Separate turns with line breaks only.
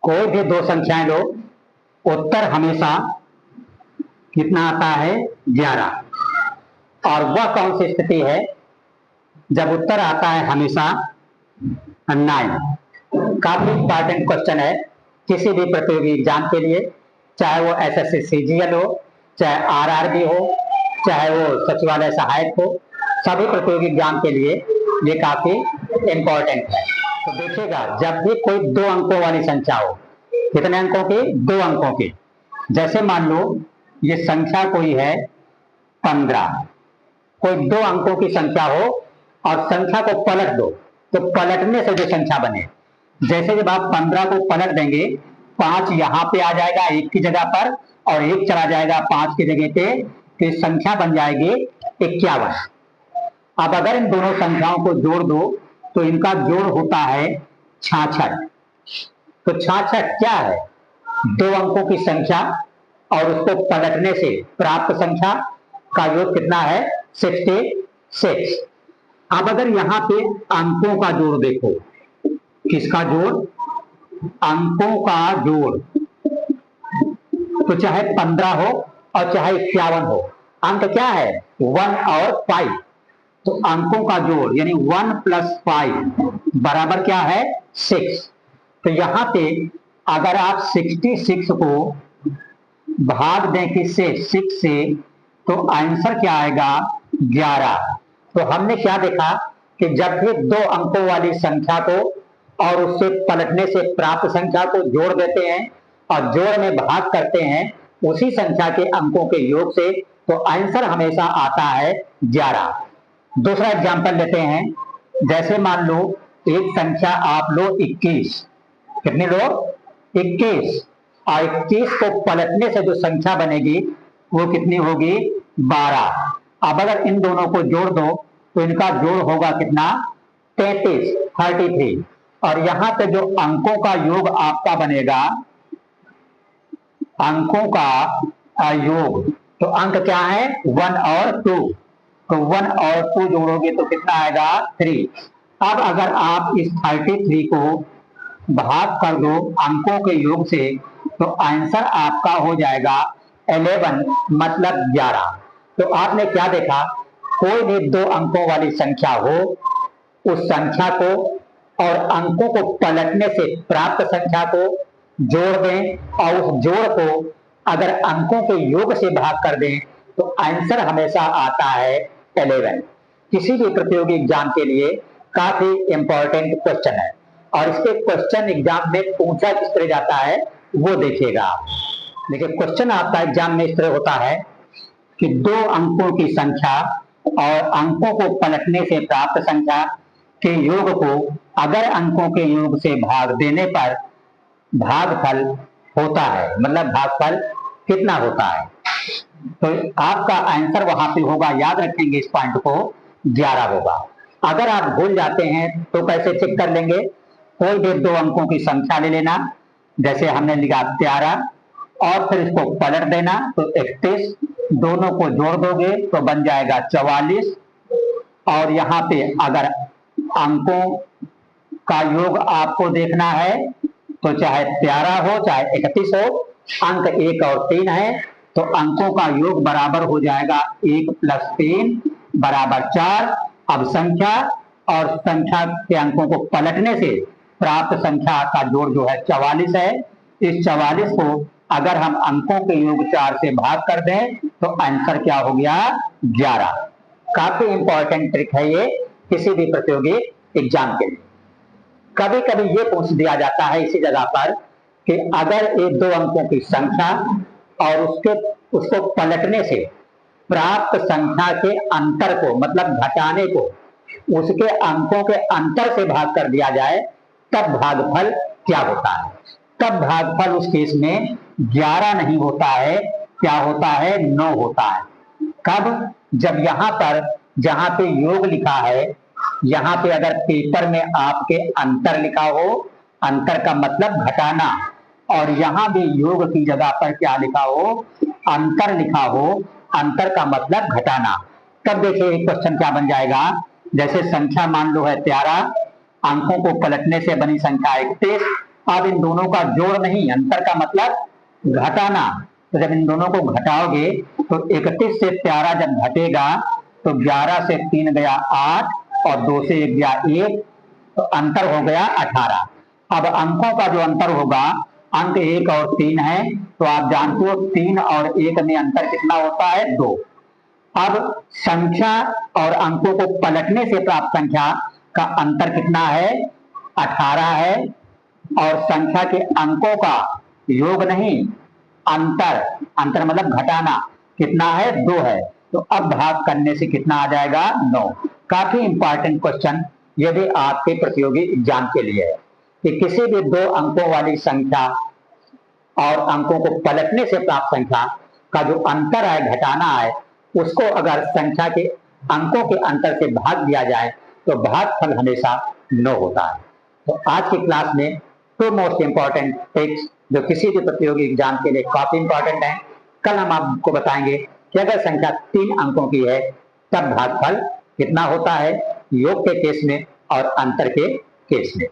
कोई भी दो संख्याएं लो, उत्तर हमेशा कितना आता है? 11। और वह कौन सी स्थिति है जब उत्तर आता है हमेशा 9? काफी इंपॉर्टेंट क्वेश्चन है किसी भी प्रतियोगी एग्जाम के लिए, चाहे वो एसएससी सीजीएल हो, चाहे आरआरबी हो, चाहे वो सचिवालय सहायक हो, सभी प्रतियोगी एग्जाम के लिए ये काफी इंपॉर्टेंट है। तो देखिएगा, जब भी कोई दो अंकों वाली संख्या हो, कितने अंकों की? 2 अंकों की। जैसे मान लो ये संख्या कोई है 15, कोई 2 अंकों की संख्या हो और संख्या को पलट दो, तो पलटने से जो संख्या बने, जैसे जब आप 15 को पलट देंगे, 5 यहां पे आ जाएगा 1 की जगह पर और 1 चला जाएगा 5 की जगह पे, तो संख्या बन जाएगी 51। अब अगर इन दोनों संख्याओं को जोड़ दो तो इनका जोड़ होता है 66। तो 66 क्या है? 2 अंकों की संख्या और उसको पलटने से प्राप्त संख्या का योग कितना है? 66। अब अगर यहां पे अंकों का जोड़ देखो, किसका जोड़? अंकों का जोड़। तो चाहे 15 हो और चाहे 51 हो, अंक क्या है? 1 और 5। तो अंकों का जोड़ यानी 1 + 5 बराबर क्या है? 6। तो यहां पे अगर आप 66 को भाग दें किससे? 6 से, तो आंसर क्या आएगा? 11। तो हमने क्या देखा कि जब भी 2 अंकों वाली संख्या को और उससे पलटने से प्राप्त संख्या को जोड़ देते हैं और जोड़ में भाग करते हैं उसी संख्या के अंकों के योग से, तो आंसर हमेशा आता है 11। दूसरा एग्जांपल लेते हैं। जैसे मान लो एक संख्या आप लो 21। कितनी लो? 21। और 21 को पलटने से जो संख्या बनेगी वो कितनी होगी? 12। अब अगर इन दोनों को जोड़ दो तो इनका जोड़ होगा कितना? 33। और यहां पे जो अंकों का योग आपका बनेगा, अंकों का योग, तो अंक क्या है? 1 और 2। तो 1 और 2 जोड़ोगे तो कितना आएगा? 3। अब अगर आप इस 33 को भाग कर दो अंकों के योग से, तो आंसर आपका हो जाएगा 11, मतलब 11। तो आपने क्या देखा? कोई भी 2 अंकों वाली संख्या हो, उस संख्या को और अंकों को पलटने से प्राप्त संख्या को जोड़ दें और उस जोड़ को अगर अंकों के योग से भाग कर दें तो आंसर हमेशा आता है 11। किसी भी प्रतियोगी एग्जाम के लिए काफी इंपॉर्टेंट क्वेश्चन है और इसके क्वेश्चन एग्जाम में पूछा किस तरह जाता है वो देखिएगा आप। देखिए, क्वेश्चन आपका एग्जाम में इस तरह होता है कि 2 अंकों की संख्या और अंकों को पलटने से प्राप्त संख्या के योग को अगर अंकों के योग से भाग देने पर भागफल होता है, मतलब भागफल कितना होता है? तो आपका आंसर वहां पे होगा, याद रखेंगे इस पॉइंट को, 11 होगा। अगर आप भूल जाते हैं तो कैसे चेक कर लेंगे? कोई भी 2 अंकों की संख्या ले लेना, जैसे हमने लिखा 13, और फिर इसको पलट देना तो 31, दोनों को जोड़ दोगे तो बन जाएगा 44। और यहाँ पे अगर अंकों का योग आपको देखना है तो चाहे 13 हो चाहे 31 हो, अंक 1 और 3 है, तो अंकों का योग बराबर हो जाएगा 1 + 3 = 4। अब संख्या और संख्या के अंकों को पलटने से प्राप्त संख्या का जोड़ जो है 44 है। इस 44 को अगर हम अंकों के योग 4 से भाग कर दें तो आंसर क्या हो गया? 11। काफी इंपॉर्टेंट ट्रिक है ये किसी भी प्रतियोगी एग्जाम के लिए। कभी कभी ये पूछ दिया जाता है इसी जगह पर कि अगर ये 2 अंकों की संख्या और उसको पलटने से प्राप्त संख्या के अंतर को, मतलब घटाने को, उसके अंकों के अंतर से भाग कर दिया जाए तब भागफल क्या होता है? तब भागफल उस केस में 11 नहीं होता है, क्या होता है? 9 होता है। कब? जब यहां पर जहां पे योग लिखा है, यहां पे अगर पेपर में आपके अंतर लिखा हो, अंतर का मतलब घटाना, और यहां भी योग की जगह पर क्या लिखा हो? अंतर लिखा हो, अंतर का मतलब घटाना। तब देखिए क्वेश्चन क्या बन जाएगा। जैसे संख्या मान लो है 13, अंकों को पलटने से बनी संख्या 31, अब इन दोनों का जोड़ नहीं, अंतर का मतलब घटाना। तो जब इन दोनों को घटाओगे तो 31 से 13 जब घटेगा तो 11 से 3 गया 8 और 2 से 1 गया 1, तो अंतर हो गया 18। अब अंकों का जो अंतर होगा, अंक 1 और 3 है, तो आप जानते हो 3 और 1 में अंतर कितना होता है, 2। अब संख्या और अंकों को पलटने से प्राप्त संख्या का अंतर कितना है, 18 है, और संख्या के अंकों का योग नहीं, अंतर, अंतर मतलब घटाना, कितना है, 2 है। तो अब भाग करने से कितना आ जाएगा, 9। काफी इंपॉर्टेंट क्वेश्चन ये भी आपके प्रतियोगी एग्जाम के लिए है कि किसी भी 2 अंकों वाली संख्या और अंकों को पलटने से प्राप्त संख्या का जो अंतर है, घटाना है, उसको अगर संख्या के अंकों के अंतर से भाग दिया जाए तो भागफल हमेशा 9 होता है। तो आज की क्लास में 2 मोस्ट इंपॉर्टेंट टिप्स जो किसी भी प्रतियोगी एग्जाम के लिए काफी इंपॉर्टेंट है। कल हम आपको बताएंगे कि अगर संख्या 3 अंकों की है तब भागफल कितना होता है, योग के केस में और अंतर के केस में।